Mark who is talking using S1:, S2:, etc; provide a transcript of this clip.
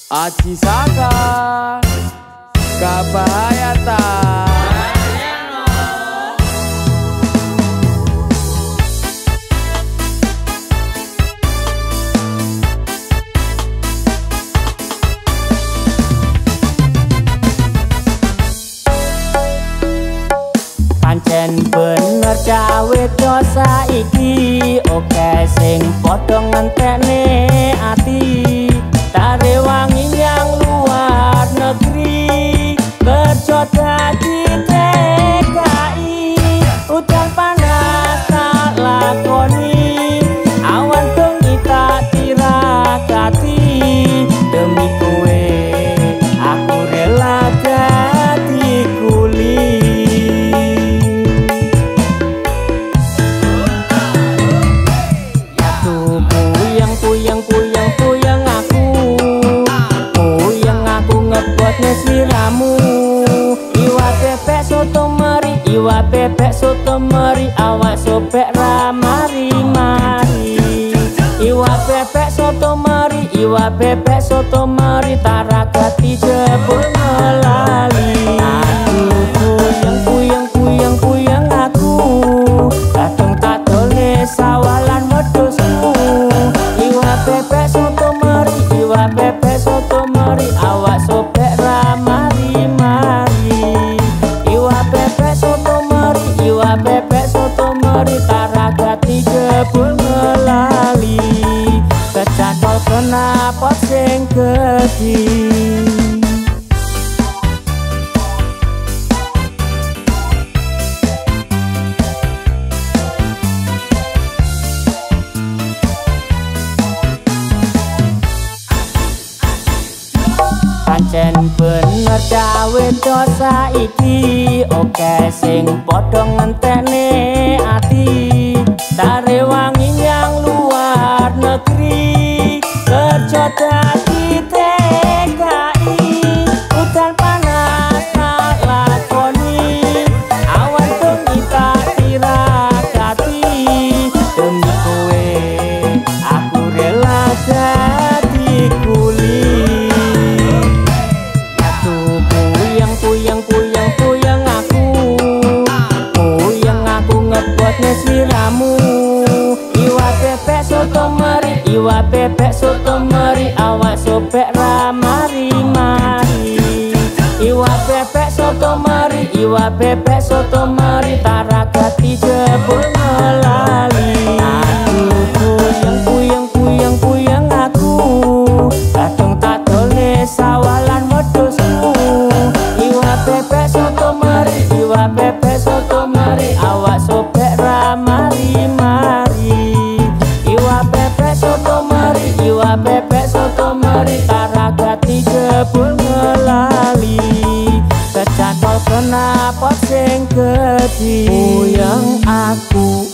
S1: Aji Saka Kabahayatan.
S2: Pancen bener cawe dosa iki, oke sing padha ngentekne ati. Tare wangi yang luar negeri, kerja dadi TKI. Udan panas tak lakoni, awan bengi tak tirakati. Demi kowe aku rela dadi kuli. Sliramu iwa bebek soto meri, iwa bebek soto meri, awak sobek ramari mari. Iwa bebek soto meri, iwa bebek soto meri, taragati jebul melali. Aku kuyang aku, kadang tak dole sawalan wedhusmu. Iwa bebek soto meri, iwa bebek soto meri, awak sobek ramari mari. Iwa bebek soto meri, iwa bebek soto meri, taragati jebul ngelali. Kecantol kenapa sing gedhi. Pancen bener cawe dosa iki, oke sing padha ngentekne ati. Tare wangi yang luar negeri, kerja dadi TKI. Udan panas tak lakoni, awan bengi tak tirakati. Demi kowe aku rela dadi kuli. Sliramu iwa bebek soto meri, iwa bebek soto meri, awak sobek ramari mari. Iwa bebek soto meri, iwa bebek soto meri, taragati jebul melali. Aku kuyang aku, kadang tak dole sawalan wedhusmu. Iwa bebek soto meri, iwa bebek soto meri, awak sobek ramari mari. Iwa bebek soto meri, iwa bebek soto meri, taragati jebul ngelali. Kecantol kenapa sing gedhi. Kuyang aku